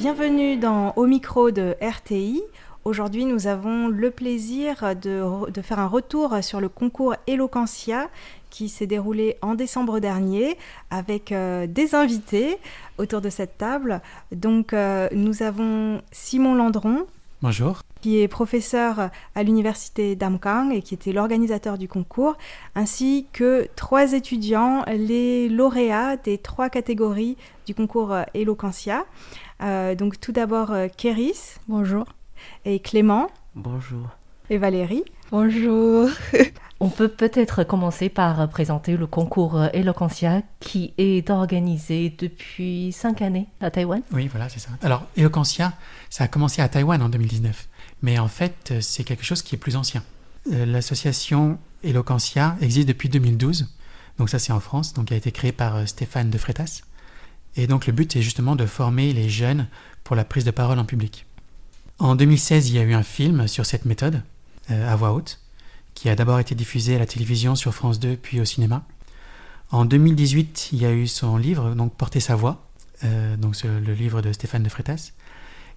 Bienvenue au micro de RTI. Aujourd'hui, nous avons le plaisir de faire un retour sur le concours Eloquentia qui s'est déroulé en décembre dernier avec des invités autour de cette table. Donc, nous avons Simon Landron. Bonjour. Qui est professeur à l'université d'Amkang et qui était l'organisateur du concours, ainsi que 3 étudiants, les lauréats des 3 catégories du concours Eloquentia. Donc tout d'abord Kéris. Bonjour. Et Clément. Bonjour. Et Valérie. Bonjour. On peut peut-être commencer par présenter le concours Eloquentia qui est organisé depuis 5 années à Taïwan. Oui, voilà, c'est ça. Alors, Eloquentia, ça a commencé à Taïwan en 2019. Mais en fait, c'est quelque chose qui est plus ancien. L'association Eloquentia existe depuis 2012. Donc ça, c'est en France. Donc, elle a été créée par Stéphane de Freitas. Et donc, le but est justement de former les jeunes pour la prise de parole en public. En 2016, il y a eu un film sur cette méthode, à voix haute, qui a d'abord été diffusé à la télévision sur France 2, puis au cinéma. En 2018, il y a eu son livre, donc Porter sa voix, le livre de Stéphane de Freitas.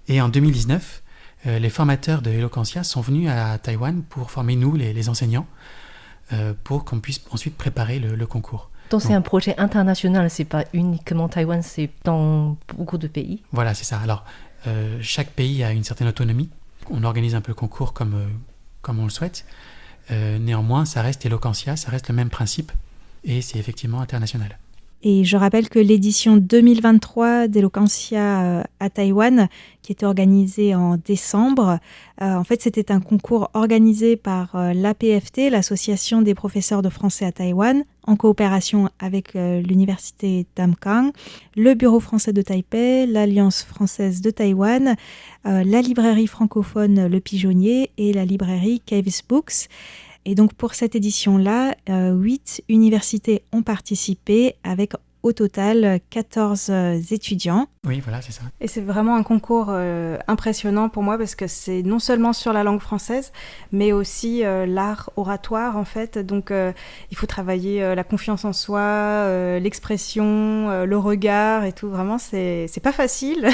Et en 2019, les formateurs de Eloquentia sont venus à Taïwan pour former nous, les enseignants, pour qu'on puisse ensuite préparer le concours. Donc c'est un projet international, c'est pas uniquement Taïwan, c'est dans beaucoup de pays. Voilà, c'est ça. Alors, chaque pays a une certaine autonomie. On organise un peu le concours comme on le souhaite. Néanmoins, ça reste Eloquentia, ça reste le même principe et c'est effectivement international. Et je rappelle que l'édition 2023 d'Eloquentia à Taïwan, qui était organisée en décembre, en fait c'était un concours organisé par l'APFT, l'Association des professeurs de français à Taïwan, en coopération avec l'université d'Amkang, le Bureau français de Taipei, l'Alliance française de Taïwan, la librairie francophone Le Pigeonnier et la librairie Caves Books. Et donc pour cette édition-là, 8 universités ont participé avec au total 14 étudiants. Oui, voilà, c'est ça. Et c'est vraiment un concours impressionnant pour moi parce que c'est non seulement sur la langue française, mais aussi l'art oratoire en fait. Donc il faut travailler la confiance en soi, l'expression, le regard et tout. Vraiment, c'est pas facile.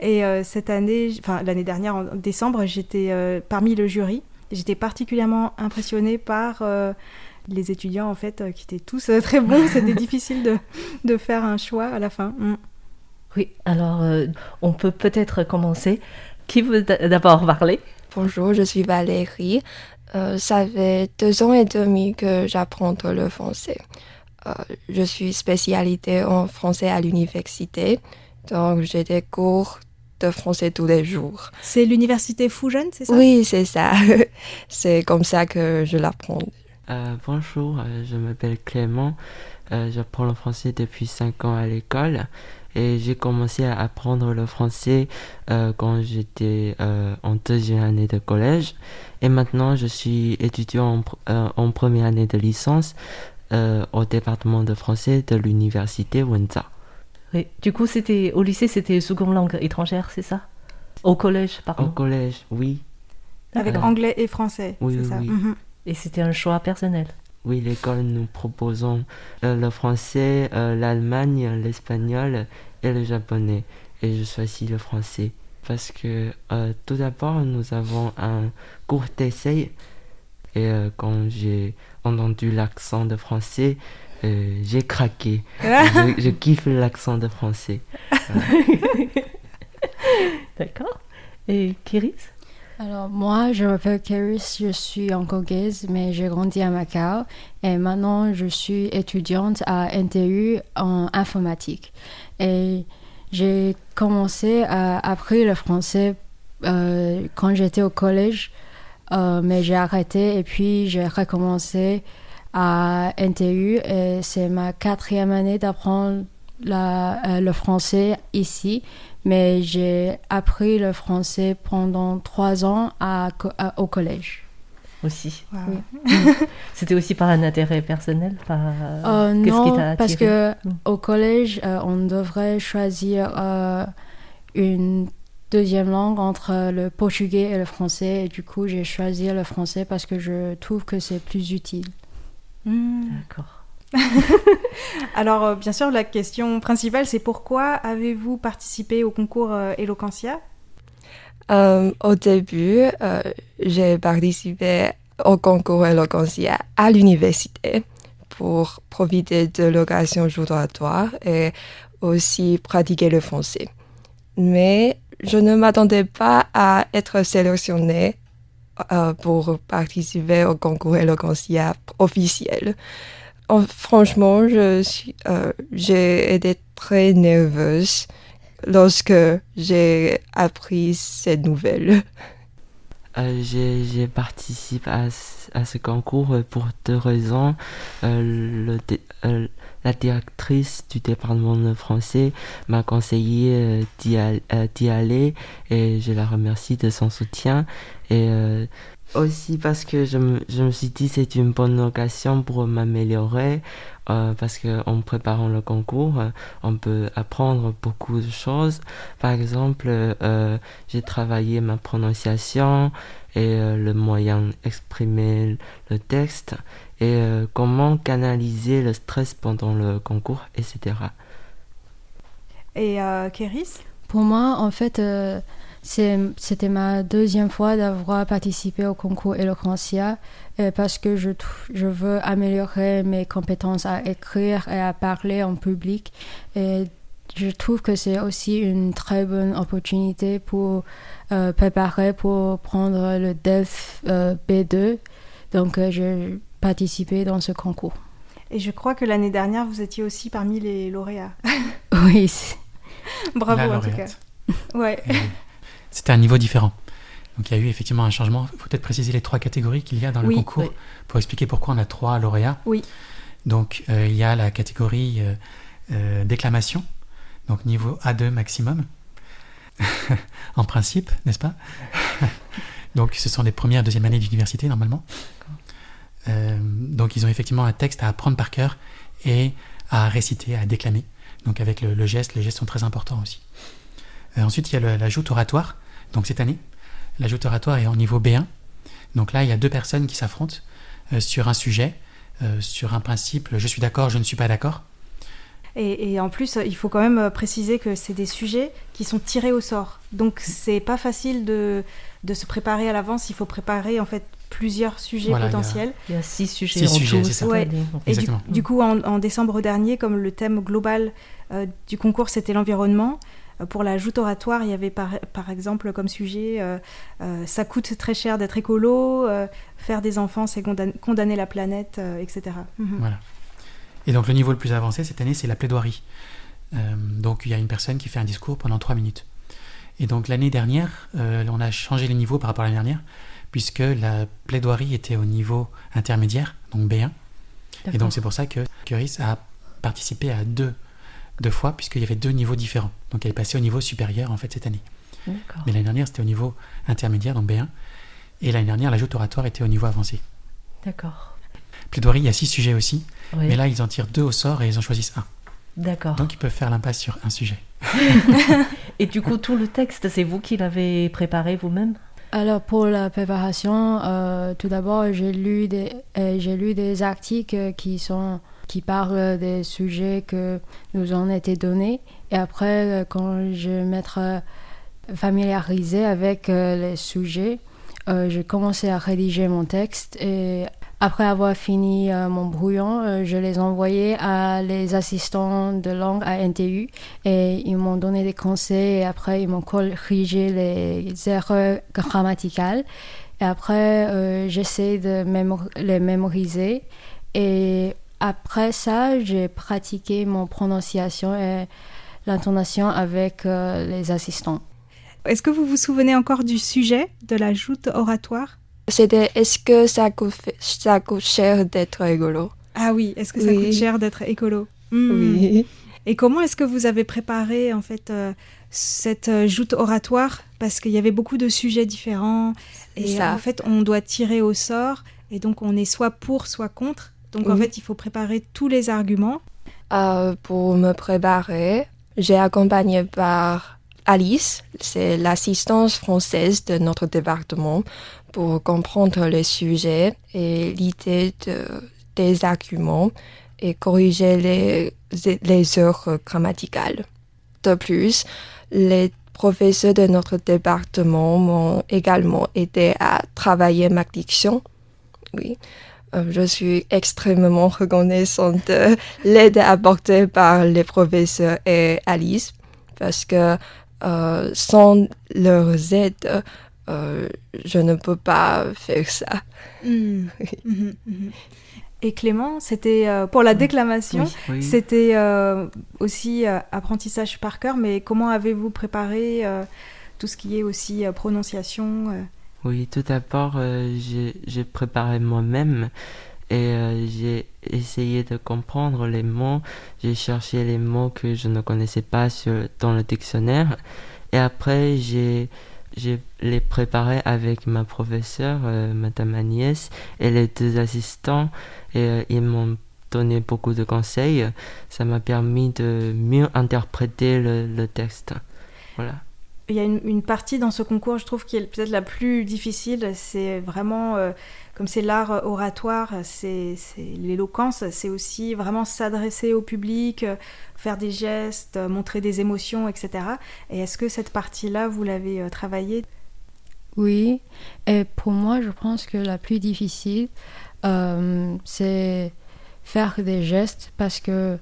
Et cette année, l'année dernière en décembre, j'étais parmi le jury. J'étais particulièrement impressionnée par les étudiants en fait, qui étaient tous très bons. C'était difficile de faire un choix à la fin. Oui, alors on peut peut-être commencer. Qui veut d'abord parler ? Bonjour, je suis Valérie. Ça fait 2 ans et demi que j'apprends le français. Je suis spécialisée en français à l'université, donc j'ai des cours de français tous les jours. C'est l'université Fujian, c'est ça ? Oui, c'est ça. C'est comme ça que je l'apprends. Bonjour, je m'appelle Clément. J'apprends le français depuis 5 ans à l'école. Et j'ai commencé à apprendre le français quand j'étais en 2e année de collège. Et maintenant, je suis étudiant en première année de licence au département de français de l'université Wenzhou. Oui. Du coup, au lycée, c'était seconde langue étrangère, c'est ça ? Au collège, pardon. Au collège, oui. Avec anglais et français, oui, c'est ça. Oui. Mm-hmm. Et c'était un choix personnel ? Oui, l'école nous proposons le français, l'allemagne, l'espagnol et le japonais. Et je choisis le français parce que tout d'abord, nous avons un cours d'essai. Et quand j'ai entendu l'accent de français, j'ai craqué. Je kiffe l'accent de français. D'accord. Et Kéris ? Alors moi, je m'appelle Kéris, je suis hongkongaise, mais j'ai grandi à Macao. Et maintenant, je suis étudiante à NTU en informatique. Et j'ai commencé à apprendre le français quand j'étais au collège, mais j'ai arrêté et puis j'ai recommencé à NTU et c'est ma 4e année d'apprendre le français ici, mais j'ai appris le français pendant 3 ans au collège. Aussi. Wow. Oui. C'était aussi par un intérêt personnel, non, parce que au collège, on devrait choisir une 2e langue entre le portugais et le français, et du coup j'ai choisi le français parce que je trouve que c'est plus utile. D'accord. Alors, bien sûr, la question principale, c'est pourquoi avez-vous participé au concours Eloquentia ? Au début, j'ai participé au concours Eloquentia à l'université pour profiter de l'occasion oratoire et aussi pratiquer le français. Mais je ne m'attendais pas à être sélectionnée pour participer au concours Eloquentia officiel. Franchement, j'ai été très nerveuse lorsque j'ai appris cette nouvelle. J'ai participé à ce concours pour 2 raisons. La directrice du département de français m'a conseillé d'y aller et je la remercie de son soutien. Et aussi parce que je me suis dit que c'est une bonne occasion pour m'améliorer, parce qu'en préparant le concours, on peut apprendre beaucoup de choses. Par exemple, j'ai travaillé ma prononciation et le moyen d'exprimer le texte et comment canaliser le stress pendant le concours, etc. Et Kéris ? Pour moi, en fait, c'était ma 2e fois d'avoir participé au concours Eloquentia parce que je veux améliorer mes compétences à écrire et à parler en public. Et je trouve que c'est aussi une très bonne opportunité pour préparer pour prendre le DELF B2. Donc, j'ai participé dans ce concours. Et je crois que l'année dernière, vous étiez aussi parmi les lauréats. Oui. Bravo en tout cas. Ouais. C'était un niveau différent. Donc il y a eu effectivement un changement. Il faut peut-être préciser les 3 catégories qu'il y a dans le concours pour expliquer pourquoi on a 3 lauréats. Oui. Donc il y a la catégorie déclamation, donc niveau A2 maximum, en principe, n'est-ce pas ? Donc ce sont les premières, 2e années d'université normalement. Donc ils ont effectivement un texte à apprendre par cœur et à réciter, à déclamer. Donc avec le geste, les gestes sont très importants aussi. Ensuite, il y a la joute oratoire. Donc cette année, la joute oratoire est en niveau B1. Donc là, il y a 2 personnes qui s'affrontent sur un sujet, sur un principe, je suis d'accord, je ne suis pas d'accord. Et en plus, il faut quand même préciser que c'est des sujets qui sont tirés au sort. Donc c'est pas facile de se préparer à l'avance. Il faut préparer en fait plusieurs sujets potentiels. Il y a 6 sujets en tout. C'est ça. Ouais. Et exactement. Du coup, en décembre dernier, comme le thème global du concours, c'était l'environnement, pour la joute oratoire, il y avait par exemple comme sujet ça coûte très cher d'être écolo, faire des enfants, c'est condamner la planète, etc. Voilà. Et donc le niveau le plus avancé cette année, c'est la plaidoirie. Donc il y a une personne qui fait un discours pendant 3 minutes. Et donc l'année dernière, on a changé les niveaux par rapport à l'année dernière, puisque la plaidoirie était au niveau intermédiaire, donc B1. D'accord. Et donc c'est pour ça que Kéris a participé à deux fois, puisqu'il y avait 2 niveaux différents. Donc elle est passée au niveau supérieur en fait cette année. D'accord. Mais l'année dernière, c'était au niveau intermédiaire, donc B1. Et l'année dernière, la joute oratoire était au niveau avancé. D'accord. Plaidoirie, il y a 6 sujets aussi. Oui. Mais là, ils en tirent 2 au sort et ils en choisissent un. D'accord. Donc ils peuvent faire l'impasse sur un sujet. Et du coup, tout le texte, c'est vous qui l'avez préparé vous-même ? Alors pour la préparation, tout d'abord j'ai lu des articles qui parlent des sujets que nous ont été donnés, et après quand je m'être familiarisée avec les sujets, j'ai commencé à rédiger mon texte, et après avoir fini mon brouillon, je les envoyais à les assistants de langue à NTU, et ils m'ont donné des conseils, et après ils m'ont corrigé les erreurs grammaticales, et après j'essaie de les mémoriser, et après ça j'ai pratiqué mon prononciation et l'intonation avec les assistants. Est-ce que vous vous souvenez encore du sujet de la joute oratoire ? C'était est-ce que ça coûte cher d'être écolo? Ah oui, est-ce que ça coûte cher d'être écolo ? Oui. Et comment est-ce que vous avez préparé en fait cette joute oratoire ? Parce qu'il y avait beaucoup de sujets différents et en fait on doit tirer au sort et donc on est soit pour soit contre. Donc en fait il faut préparer tous les arguments. Pour me préparer, j'ai accompagné par Alice, c'est l'assistante française de notre département, pour comprendre les sujets et l'idée des arguments. et corriger les erreurs grammaticales. De plus, les professeurs de notre département m'ont également aidé à travailler ma diction. Oui. Je suis extrêmement reconnaissante de l'aide apportée par les professeurs et Alice parce que sans leur aide, je ne peux pas faire ça. Et Clément, c'était pour la déclamation, Oui. c'était aussi apprentissage par cœur, mais comment avez-vous préparé tout ce qui est aussi prononciation Oui, tout d'abord, j'ai préparé moi-même et j'ai essayé de comprendre les mots. J'ai cherché les mots que je ne connaissais pas dans le dictionnaire. Et après, j'ai les préparé avec ma professeure, Madame Agnès, et les deux assistants. Et ils m'ont donné beaucoup de conseils. Ça m'a permis de mieux interpréter le texte. Voilà. Il y a une partie dans ce concours, je trouve, qui est peut-être la plus difficile. C'est vraiment, comme c'est l'art oratoire, c'est l'éloquence, c'est aussi vraiment s'adresser au public, faire des gestes, montrer des émotions, etc. Et est-ce que cette partie-là, vous l'avez travaillée ? Oui, et pour moi, je pense que la plus difficile, c'est faire des gestes parce que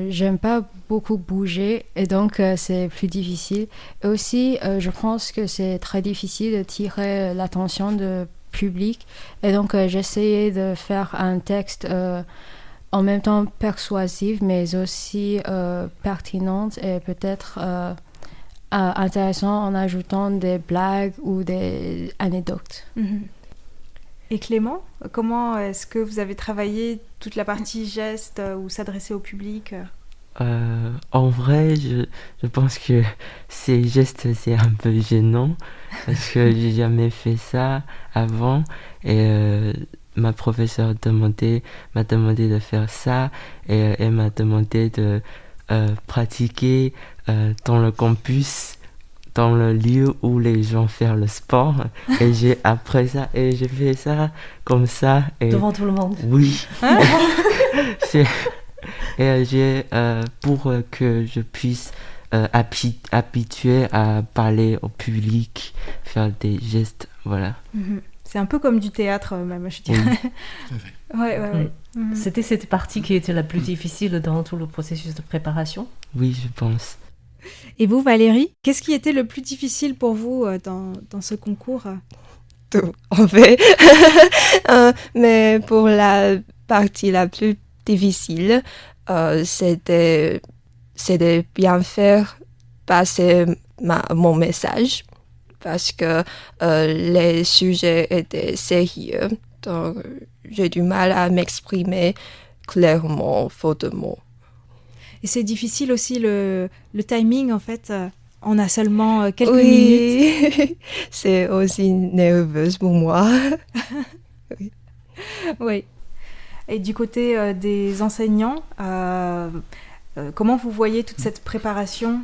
j'aime pas beaucoup bouger et donc c'est plus difficile. Et aussi, je pense que c'est très difficile de tirer l'attention du public. Et donc, j'essayais de faire un texte en même temps persuasif, mais aussi pertinent et peut-être intéressant en ajoutant des blagues ou des anecdotes. Et Clément, comment est-ce que vous avez travaillé toute la partie gestes ou s'adresser au public ? En vrai, je pense que ces gestes, c'est un peu gênant parce que j'ai jamais fait ça avant et ma professeure m'a demandé de faire ça et elle m'a demandé de pratiquer dans le campus, dans le lieu où les gens font le sport et j'ai appris ça et j'ai fait ça comme ça. Et devant tout le monde. Oui. Et pour que je puisse habituer à parler au public, faire des gestes, voilà. C'est un peu comme du théâtre même, je dirais. Oui. Ouais. C'était cette partie qui était la plus difficile dans tout le processus de préparation ? Oui, je pense. Et vous, Valérie, qu'est-ce qui était le plus difficile pour vous dans ce concours ? Tout, en fait. Mais pour la partie la plus difficile, c'était bien faire passer mon message parce que les sujets étaient sérieux. Donc, j'ai du mal à m'exprimer clairement, faute de mots. Et c'est difficile aussi le timing, en fait. On a seulement quelques minutes. Oui, c'est aussi nerveuse pour moi. Oui. Et du côté des enseignants, comment vous voyez toute cette préparation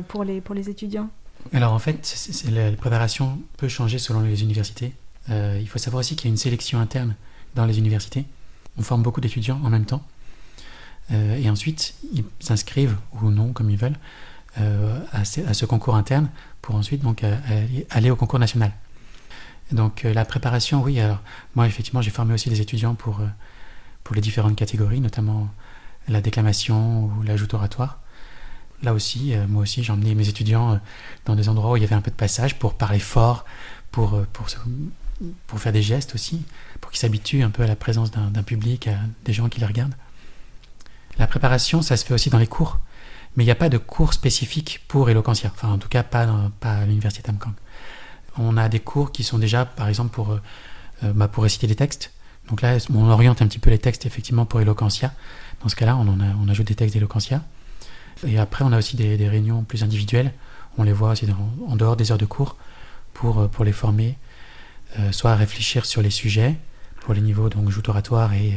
pour les étudiants ? Alors en fait, la préparation peut changer selon les universités. Il faut savoir aussi qu'il y a une sélection interne dans les universités. On forme beaucoup d'étudiants en même temps. Et ensuite, ils s'inscrivent, ou non, comme ils veulent, à ce concours interne pour ensuite donc, aller au concours national. Donc la préparation, oui. Alors moi, effectivement, j'ai formé aussi des étudiants pour les différentes catégories, notamment la déclamation ou l'ajout oratoire. Là aussi, moi aussi, j'ai emmené mes étudiants dans des endroits où il y avait un peu de passage pour parler fort, pour faire des gestes aussi, pour qu'ils s'habituent un peu à la présence d'un public, à des gens qui les regardent. La préparation, ça se fait aussi dans les cours, mais il n'y a pas de cours spécifique pour Eloquentia, enfin en tout cas pas à l'université Tam Kang. On a des cours qui sont déjà, par exemple, pour réciter des textes. Donc là, on oriente un petit peu les textes effectivement pour Eloquentia. Dans ce cas-là, on ajoute des textes d'Eloquentia. Et après, on a aussi des réunions plus individuelles. On les voit aussi en dehors des heures de cours pour les former, soit à réfléchir sur les sujets, pour les niveaux donc joute oratoire et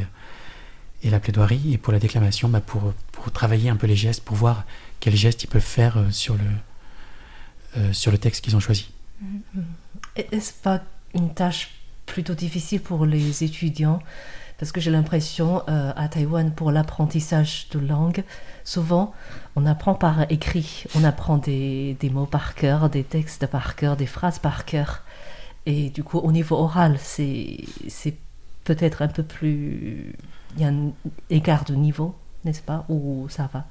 la plaidoirie, et pour la déclamation, pour travailler un peu les gestes, pour voir quels gestes ils peuvent faire sur le texte qu'ils ont choisi. Est-ce pas une tâche plutôt difficile pour les étudiants ? Parce que j'ai l'impression, à Taïwan, pour l'apprentissage de langue, souvent, on apprend par écrit. On apprend des mots par cœur, des textes par cœur, des phrases par cœur. Et du coup, au niveau oral, c'est peut-être un peu plus... Il y a un écart de niveau, n'est-ce pas? Ou ça va?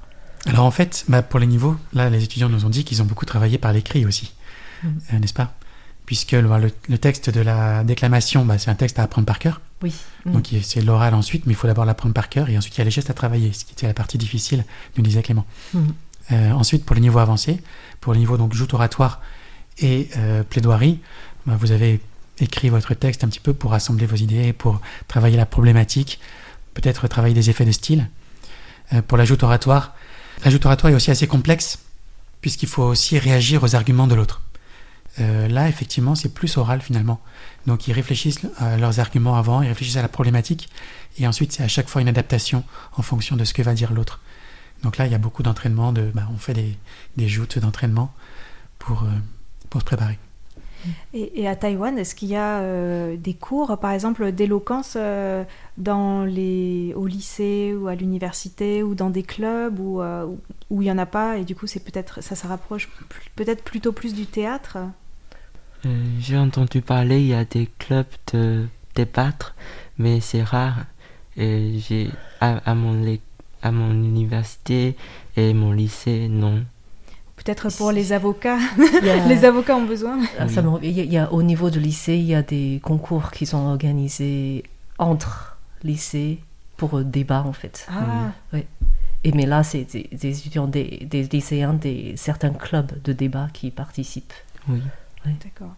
Alors en fait, pour les niveaux, là, les étudiants nous ont dit qu'ils ont beaucoup travaillé par l'écrit aussi, n'est-ce pas? Puisque le texte de la déclamation, c'est un texte à apprendre par cœur. Oui. Donc c'est l'oral ensuite, mais il faut d'abord l'apprendre par cœur, et ensuite il y a les gestes à travailler, ce qui était la partie difficile, nous disait Clément. Ensuite, pour les niveaux avancés, pour les niveaux donc joute oratoire et plaidoirie, vous avez écrit votre texte un petit peu pour rassembler vos idées, pour travailler la problématique, peut-être travailler des effets de style. Pour la joute oratoire est aussi assez complexe, puisqu'il faut aussi réagir aux arguments de l'autre. Là, effectivement, c'est plus oral finalement. Donc, ils réfléchissent à leurs arguments avant, ils réfléchissent à la problématique, et ensuite, c'est à chaque fois une adaptation en fonction de ce que va dire l'autre. Donc là, il y a beaucoup d'entraînement, on fait des joutes d'entraînement pour se préparer. Et à Taïwan, est-ce qu'il y a des cours, par exemple, d'éloquence au lycée ou à l'université ou dans des clubs où il n'y en a pas, et du coup, ça se rapproche peut-être plutôt plus du théâtre? J'ai entendu parler, il y a des clubs de théâtre, mais c'est rare. À mon université et mon lycée, non. Peut-être pour les avocats. Les avocats ont besoin. Au niveau du lycée, il y a des concours qui sont organisés entre lycées pour débat, en fait. Oui. Mais là, c'est des étudiants, des lycéens, certains clubs de débat qui participent. Oui. D'accord.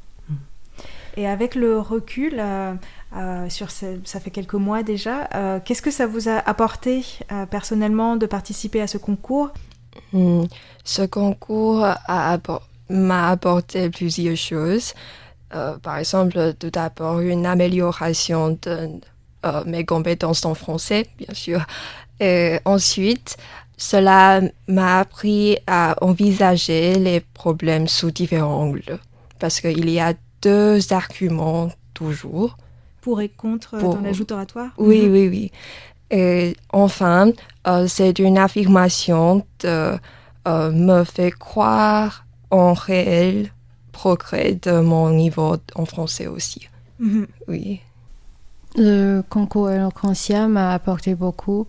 Et avec le recul, ça fait quelques mois déjà, qu'est-ce que ça vous a apporté personnellement de participer à ce concours? Ce concours m'a apporté plusieurs choses. Par exemple, tout d'abord, une amélioration de mes compétences en français, bien sûr. Et ensuite, cela m'a appris à envisager les problèmes sous différents angles. Parce qu'il y a deux arguments toujours. Pour et contre dans la joute oratoire? Oui. Et enfin, c'est une affirmation me fait croire en réel progrès de mon niveau en français aussi. Oui. Le concours Eloquentia m'a apporté beaucoup,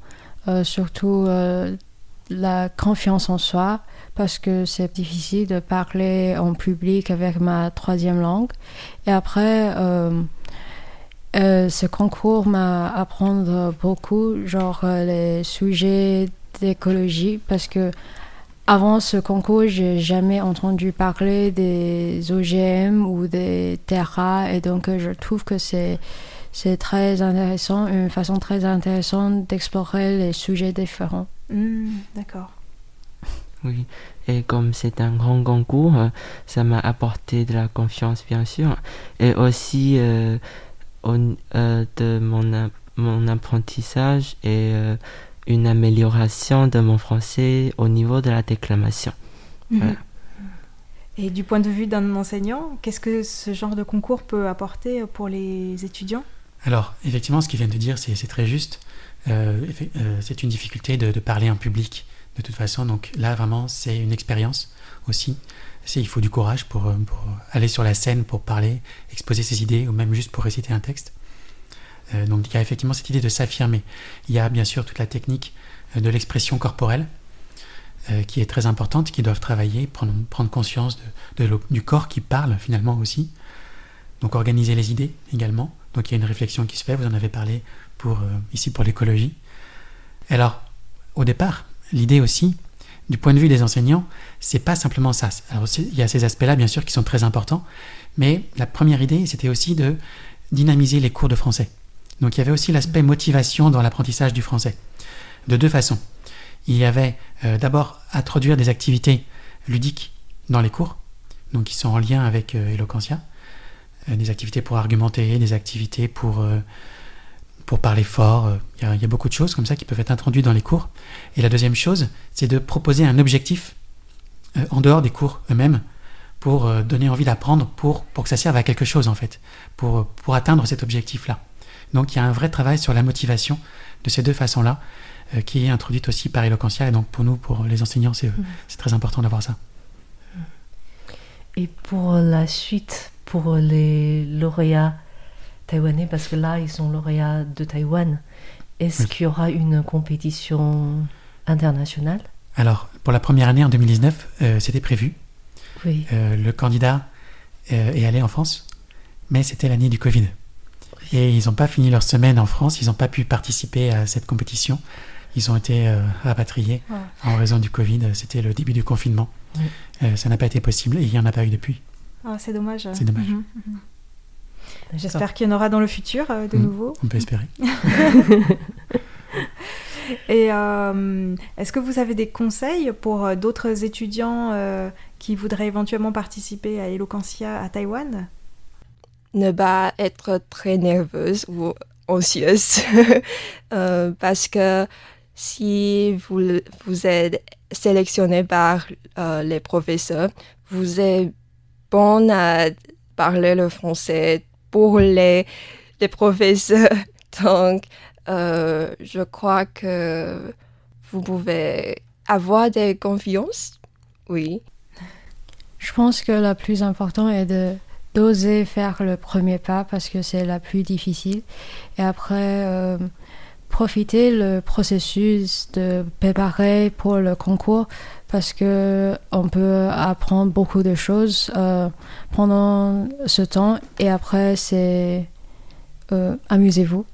surtout la confiance en soi, parce que c'est difficile de parler en public avec ma troisième langue. Et après, ce concours m'a appris beaucoup, les sujets d'écologie, parce que avant ce concours, j'ai jamais entendu parler des OGM ou des terres rares, et donc je trouve que c'est très intéressant, une façon très intéressante d'explorer les sujets différents. D'accord. Oui, et comme c'est un grand concours, ça m'a apporté de la confiance, bien sûr, et aussi de mon apprentissage et une amélioration de mon français au niveau de la déclamation. Voilà. Et du point de vue d'un enseignant, qu'est-ce que ce genre de concours peut apporter pour les étudiants? Alors, effectivement, ce qu'il vient de dire, c'est très juste. C'est une difficulté de parler en public, de toute façon. Donc là, vraiment, c'est une expérience aussi. Il faut du courage pour aller sur la scène, pour parler, exposer ses idées, ou même juste pour réciter un texte. Donc il y a effectivement cette idée de s'affirmer. Il y a bien sûr toute la technique de l'expression corporelle, qui est très importante, qui doivent travailler, prendre conscience du corps qui parle finalement aussi. Donc organiser les idées également. Donc il y a une réflexion qui se fait, vous en avez parlé ici pour l'écologie. Alors, au départ, l'idée aussi, du point de vue des enseignants, c'est pas simplement ça. Alors il y a ces aspects-là, bien sûr, qui sont très importants, mais la première idée, c'était aussi de dynamiser les cours de français. Donc il y avait aussi l'aspect motivation dans l'apprentissage du français, de deux façons. Il y avait d'abord introduire des activités ludiques dans les cours, donc qui sont en lien avec Eloquentia, des activités pour argumenter, des activités pour parler fort. Il y a beaucoup de choses comme ça qui peuvent être introduites dans les cours. Et la deuxième chose, c'est de proposer un objectif en dehors des cours eux-mêmes pour donner envie d'apprendre, pour que ça serve à quelque chose en fait, pour atteindre cet objectif-là. Donc il y a un vrai travail sur la motivation de ces deux façons-là qui est introduite aussi par Eloquentia. Et donc pour nous, pour les enseignants, c'est très important d'avoir ça. Et pour la suite, pour les lauréats taïwanais, parce que là, ils sont lauréats de Taïwan, est-ce qu'il y aura une compétition internationale? Alors, pour la première année en 2019, c'était prévu. Oui. Le candidat est allé en France, mais c'était l'année du Covid. Et ils n'ont pas fini leur semaine en France, ils n'ont pas pu participer à cette compétition. Ils ont été rapatriés en raison du Covid. C'était le début du confinement. Ça n'a pas été possible et il n'y en a pas eu depuis. Oh, c'est dommage. C'est dommage. J'espère qu'il y en aura dans le futur de nouveau. On peut espérer. Et est-ce que vous avez des conseils pour d'autres étudiants qui voudraient éventuellement participer à Eloquentia à Taïwan? Ne pas être très nerveuse ou anxieuse parce que si vous êtes sélectionné par les professeurs, vous êtes bon à parler le français pour les professeurs. Donc, je crois que vous pouvez avoir des confiances. Oui. Je pense que le plus important est d'oser faire le premier pas parce que c'est la plus difficile. Et après, profiter le processus de préparer pour le concours parce que on peut apprendre beaucoup de choses pendant ce temps. Et après, c'est amusez-vous.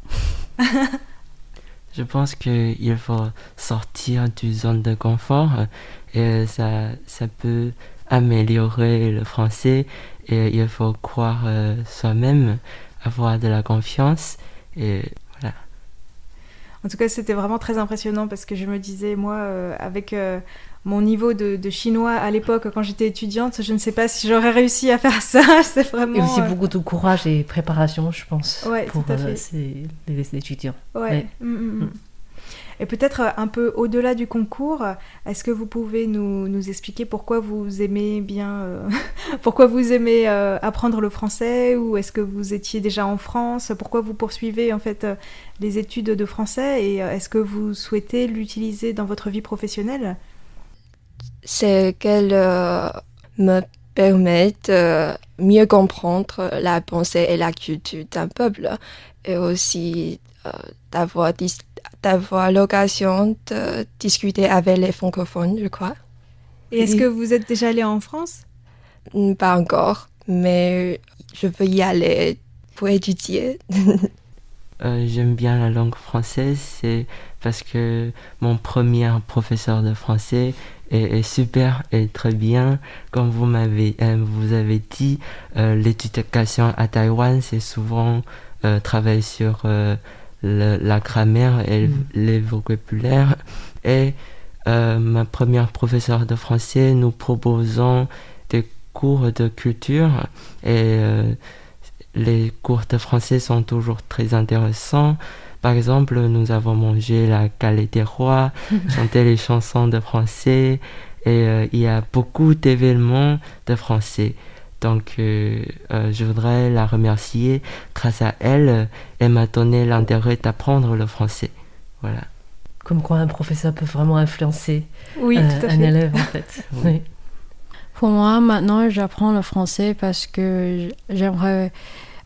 Je pense qu'il faut sortir du zone de confort et ça peut améliorer le français et il faut croire soi-même, avoir de la confiance et voilà. En tout cas, c'était vraiment très impressionnant parce que je me disais, moi, avec mon niveau de chinois à l'époque, quand j'étais étudiante, je ne sais pas si j'aurais réussi à faire ça. C'est vraiment... Et aussi beaucoup de courage et préparation, je pense, pour tout à fait. Les étudiants. Ouais. Et peut-être un peu au-delà du concours, est-ce que vous pouvez nous expliquer pourquoi vous aimez bien, pourquoi vous aimez apprendre le français, ou est-ce que vous étiez déjà en France? Pourquoi vous poursuivez en fait les études de français, et est-ce que vous souhaitez l'utiliser dans votre vie professionnelle? C'est qu'elle me permet de mieux comprendre la pensée et la culture d'un peuple, et aussi d'avoir l'occasion de discuter avec les francophones, je crois. Et est-ce que vous êtes déjà allé en France? Pas encore, mais je veux y aller pour étudier. J'aime bien la langue française, c'est parce que mon premier professeur de français est super et très bien. Comme vous avez dit, l'éducation à Taïwan, c'est souvent travailler sur la grammaire et les vocabulaires. Et ma première professeure de français, nous proposons des cours de culture et les cours de français sont toujours très intéressants. Par exemple, nous avons mangé la galette des rois, chanté les chansons de français et il y a beaucoup d'événements de français. Donc, je voudrais la remercier. Grâce à elle, elle m'a donné l'intérêt d'apprendre le français. Voilà. Comme quoi un professeur peut vraiment influencer tout à un fait. élève, en fait. Oui. Pour moi, maintenant, j'apprends le français parce que j'aimerais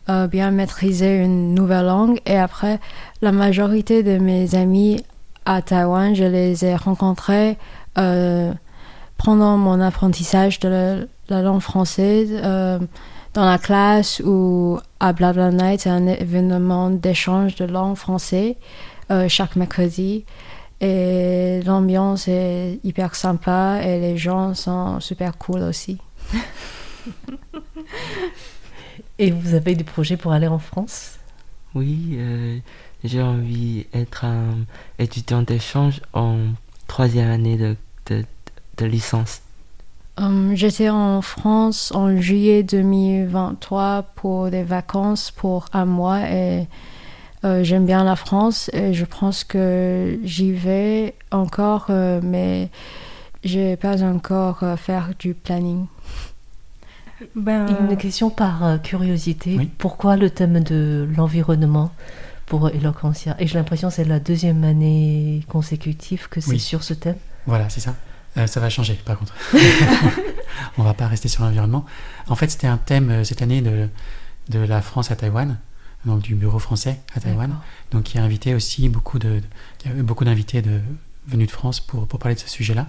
bien maîtriser une nouvelle langue. Et après, la majorité de mes amis à Taïwan, je les ai rencontrés pendant mon apprentissage de la langue française dans la classe ou à Blabla Night, c'est un événement d'échange de langue française chaque mercredi. Et l'ambiance est hyper sympa et les gens sont super cool aussi. Et vous avez des projets pour aller en France? Oui, j'ai envie d'être un étudiant d'échange en 3e année de licence. J'étais en France en juillet 2023 pour des vacances pour un mois et j'aime bien la France et je pense que j'y vais encore, mais j'ai pas encore faire du planning. Une question par curiosité. Oui. Pourquoi le thème de l'environnement pour Eloquentia? Et j'ai l'impression que c'est la 2e année consécutive que c'est Oui. sur ce thème. Voilà, c'est ça. Ça va changer, par contre. On va pas rester sur l'environnement. En fait, c'était un thème cette année de la France à Taïwan, donc du bureau français à Taïwan, D'accord. donc qui a invité aussi il y a eu beaucoup d'invités venus de France pour parler de ce sujet-là.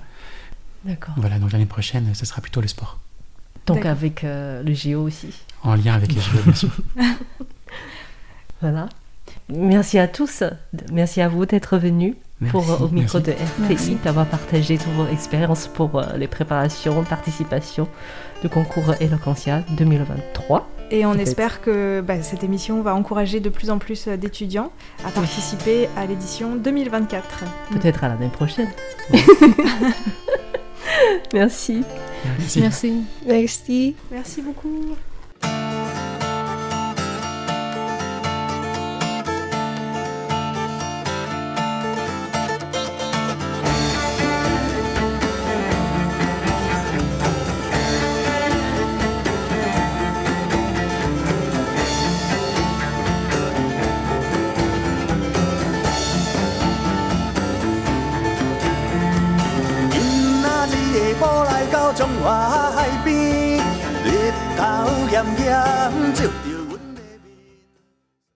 D'accord. Voilà, donc l'année prochaine, ce sera plutôt le sport, Donc D'accord. avec le JO aussi. en lien avec les JO, bien sûr. Voilà. Merci à tous. Merci à vous d'être venus au micro merci. de RTI, d'avoir partagé toutes vos expériences pour les préparations, participation du concours Eloquentia 2023. Et on Peut-être. espère que cette émission va encourager de plus en plus d'étudiants à participer à l'édition 2024. Peut-être à l'année prochaine. Merci. Merci. Merci. Merci. Merci beaucoup.今仔日的步来到中华海边，日头炎炎照着